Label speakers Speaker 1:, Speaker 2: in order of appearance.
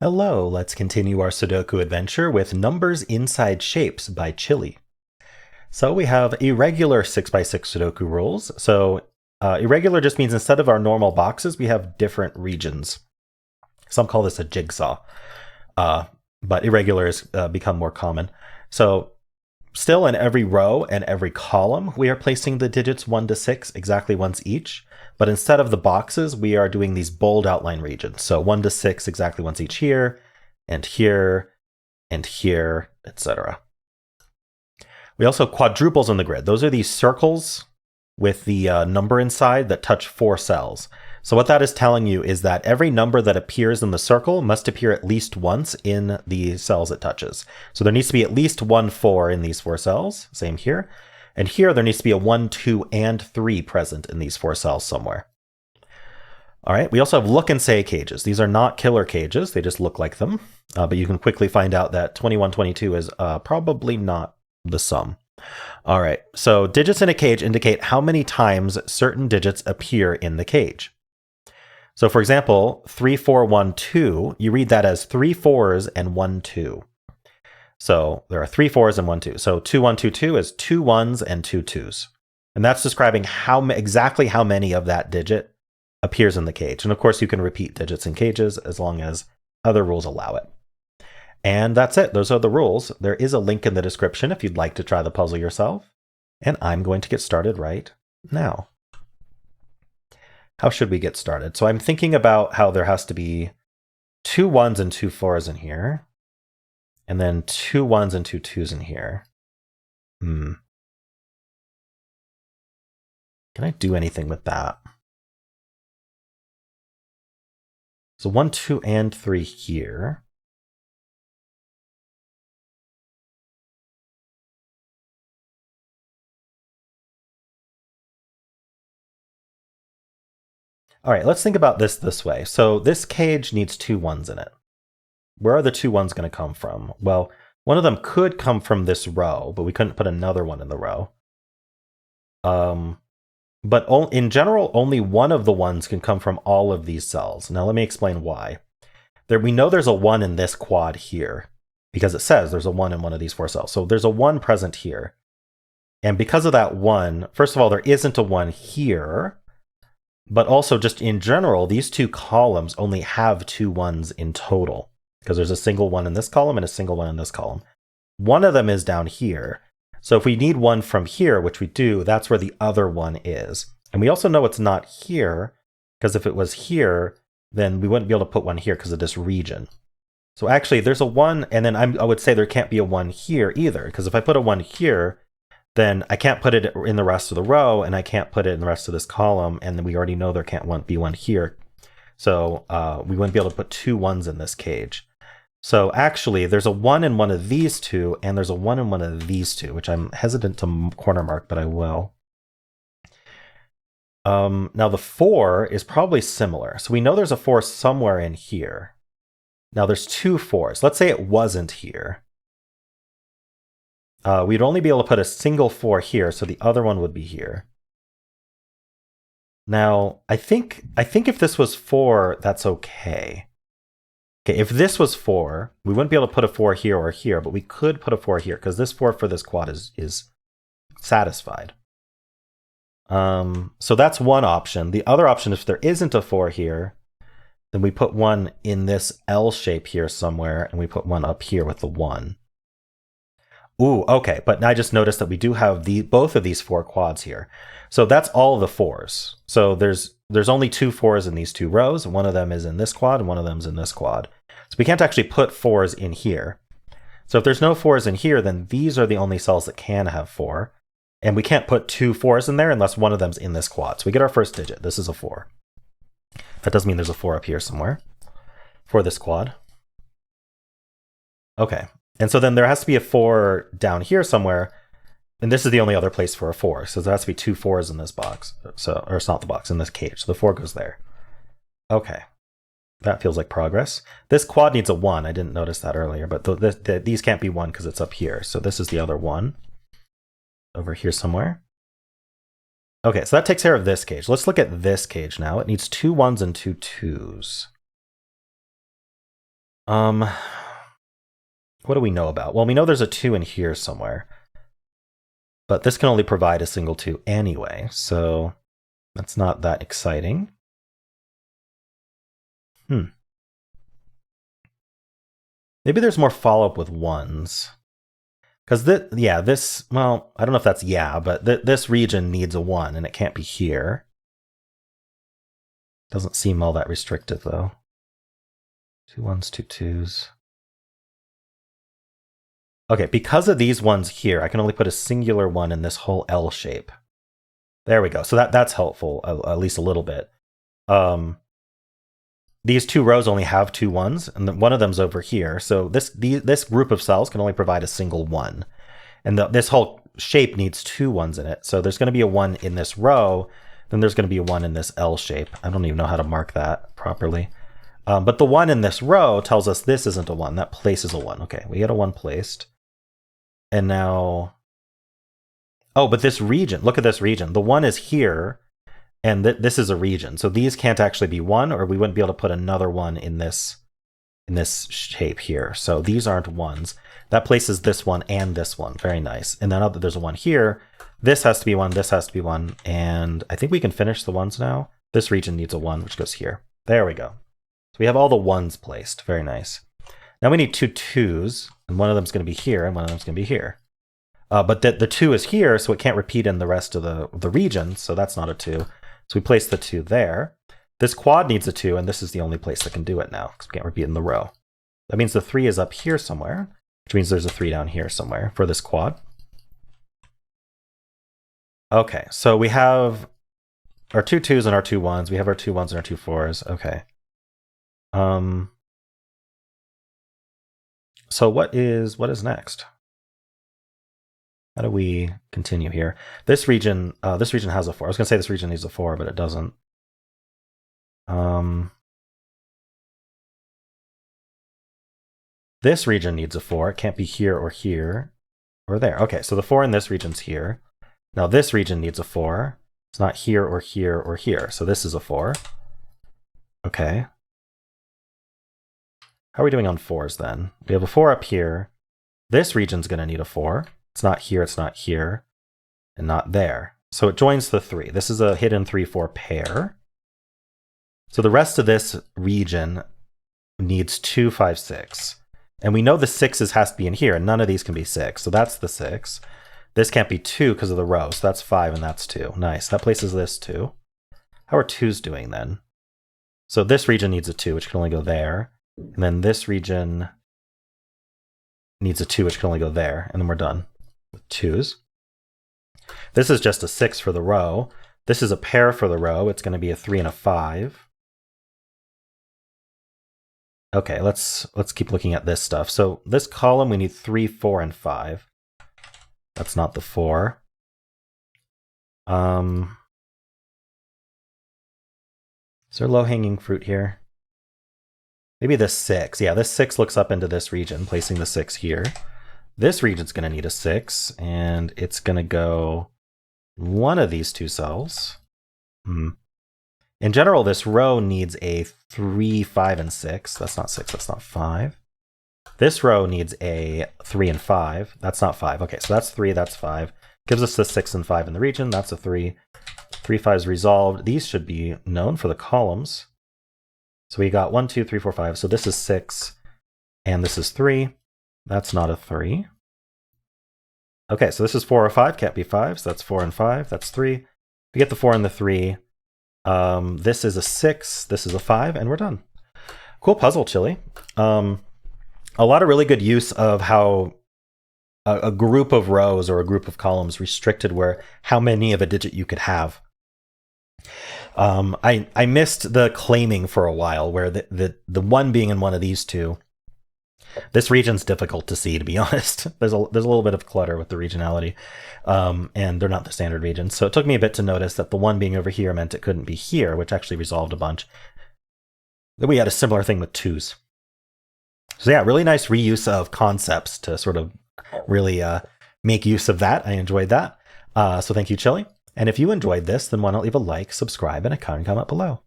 Speaker 1: Hello, let's continue our Sudoku adventure with Numbers Inside Shapes by Chili. So we have irregular 6x6 Sudoku rules. So irregular just means instead of our normal boxes, we have different regions. Some call this a jigsaw, but irregular has become more common. So still in every row and every column, we are placing the digits 1 to 6 exactly once each. But instead of the boxes, we are doing these bold outline regions. So 1 to 6 exactly once each here, and here, and here, etc. We also have quadruples on the grid. Those are these circles with the number inside that touch 4 cells. So what that is telling you is that every number that appears in the circle must appear at least once in the cells it touches. So there needs to be at least 1, 4 in these 4 cells. Same here. And here there needs to be a 1, 2, and 3 present in these 4 cells somewhere. All right, we also have look and say cages. These are not killer cages. They just look like them. But you can quickly find out that 2122 is probably not the sum. All right, so digits in a cage indicate how many times certain digits appear in the cage. So for example, 3, 4, 1, 2, you read that as 3 4s and 1 2. So there are 3 4s and 1 2. So 2 1 2 2 is 2 1s and 2 2s. And that's describing exactly how many of that digit appears in the cage. And of course, you can repeat digits in cages as long as other rules allow it. And that's it. Those are the rules. There is a link in the description if you'd like to try the puzzle yourself. And I'm going to get started right now. How should we get started? So I'm thinking about how there has to be 2 1s and 2 4s in here. And then 2 1s and 2 2s in here. Can I do anything with that? So 1, 2, and 3 here. All right, let's think about this way. So this cage needs 2 1s in it. Where are the 2 1s going to come from? Well, one of them could come from this row, but we couldn't put another one in the row. But in general, only one of the 1s can come from all of these cells. Now let me explain why. We know there's a 1 in this quad here, because it says there's a 1 in one of these 4 cells. So there's a 1 present here. And because of that 1, first of all, there isn't a 1 here. But also just in general, these 2 columns only have 2 1s in total, because there's a single 1 in this column and a single 1 in this column. One of them is down here. So if we need 1 from here, which we do, that's where the other 1 is. And we also know it's not here, because if it was here, then we wouldn't be able to put 1 here because of this region. So actually, there's a 1, and then I would say there can't be a 1 here either, because if I put a 1 here, then I can't put it in the rest of the row, and I can't put it in the rest of this column, and then we already know there can't be 1 here. So we wouldn't be able to put 2 1s in this cage. So actually, there's a 1 in one of these 2, and there's a 1 in one of these 2, which I'm hesitant to corner mark, but I will. Now the 4 is probably similar. So we know there's a 4 somewhere in here. Now there's 2 4s. Let's say it wasn't here. We'd only be able to put a single 4 here, so the other one would be here. Now, I think if this was 4, that's okay. Okay, if this was 4, we wouldn't be able to put a 4 here or here, but we could put a 4 here, because this 4 for this quad is satisfied. So that's one option. The other option, if there isn't a 4 here, then we put 1 in this L shape here somewhere, and we put 1 up here with the 1. Ooh, okay, but I just noticed that we do have both of these 4 quads here. So that's all the 4s. So there's only 2 4s in these 2 rows. One of them is in this quad, and one of them is in this quad. So we can't actually put 4s in here. So if there's no 4s in here, then these are the only cells that can have 4. And we can't put 2 4s in there unless one of them's in this quad. So we get our first digit. This is a 4. That does mean there's a 4 up here somewhere for this quad. Okay. And so then there has to be a 4 down here somewhere. And this is the only other place for a 4. So there has to be 2 4s in this box. Or it's not the box, in this cage. So the 4 goes there. Okay. That feels like progress. This quad needs a 1. I didn't notice that earlier. But these can't be 1 because it's up here. So this is the other 1. Over here somewhere. Okay, so that takes care of this cage. Let's look at this cage now. It needs 2 1s and 2 2s. What do we know about? Well, we know there's a 2 in here somewhere. But this can only provide a single 2 anyway, so that's not that exciting. Maybe there's more follow-up with 1s. Because this, well, I don't know if that's but this region needs a 1, and it can't be here. Doesn't seem all that restrictive, though. 2 1s, 2 2s. Okay, because of these ones here, I can only put a singular 1 in this whole L shape. There we go. So that's helpful, at least a little bit. These 2 rows only have 2 1s, and one of them's over here. So this group of cells can only provide a single 1. And this whole shape needs 2 1s in it. So there's going to be a 1 in this row, then there's going to be a 1 in this L shape. I don't even know how to mark that properly. But the 1 in this row tells us this isn't a 1. That places a 1. Okay, we get a 1 placed. And now, oh, but this region, look at this region. The 1 is here, and this is a region. So these can't actually be 1, or we wouldn't be able to put another 1 in this shape here. So these aren't 1s. That places this 1 and this 1. Very nice. And then there's a 1 here. This has to be 1, this has to be 1. And I think we can finish the 1s now. This region needs a 1, which goes here. There we go. So we have all the 1s placed. Very nice. Now we need 2 2s, and one of them's going to be here, and one of them's going to be here. But the 2 is here, so it can't repeat in the rest of the region, so that's not a 2. So we place the 2 there. This quad needs a 2, and this is the only place that can do it now, because we can't repeat in the row. That means the 3 is up here somewhere, which means there's a 3 down here somewhere for this quad. Okay, so we have our 2 2s and our 2 1s. We have our 2 1s and our 2 4s. Okay. So what is next? How do we continue here? This region has a 4. I was going to say this region needs a 4, but it doesn't. This region needs a 4. It can't be here or here or there. Okay, so the 4 in this region's here. Now this region needs a 4. It's not here or here or here. So this is a 4. Okay. How are we doing on 4s then? We have a 4 up here. This region's going to need a 4. It's not here, it's not here, and not there. So it joins the 3. This is a hidden 3-4 pair. So the rest of this region needs 2 5 6. And we know the 6s has to be in here, and none of these can be 6. So that's the 6. This can't be 2 because of the row. So that's 5 and that's 2. Nice. That places this 2. How are 2s doing then? So this region needs a 2, which can only go there. And then this region needs a 2, which can only go there. And then we're done with 2s. This is just a 6 for the row. This is a pair for the row. It's going to be a 3 and a 5. Okay, let's keep looking at this stuff. So this column, we need 3, 4, and 5. That's not the 4. Is there low-hanging fruit here? Maybe this 6. Yeah, this 6 looks up into this region, placing the 6 here. This region's going to need a 6, and it's going to go one of these 2 cells. In general, this row needs a 3, 5, and 6. That's not 6, that's not 5. This row needs a 3 and 5. That's not 5. Okay, so that's 3, that's 5. Gives us the 6 and 5 in the region. That's a 3. 3, 5 is resolved. These should be known for the columns. So we got 1, 2, 3, 4, 5. So this is 6, and this is 3. That's not a 3. Okay, so this is 4 or 5. Can't be 5. So that's 4 and 5. That's 3. We get the 4 and the 3. This is a 6. This is a 5, and we're done. Cool puzzle, Chili. A lot of really good use of how a group of rows or a group of columns restricted how many of a digit you could have. I missed the claiming for a while, where the 1 being in one of these 2. This region's difficult to see, to be honest. There's a little bit of clutter with the regionality, and they're not the standard regions. So it took me a bit to notice that the 1 being over here meant it couldn't be here, which actually resolved a bunch. Then we had a similar thing with 2s. So yeah, really nice reuse of concepts to sort of really make use of that. I enjoyed that. So thank you, Chili. And if you enjoyed this, then why not leave a like, subscribe, and a kind comment below.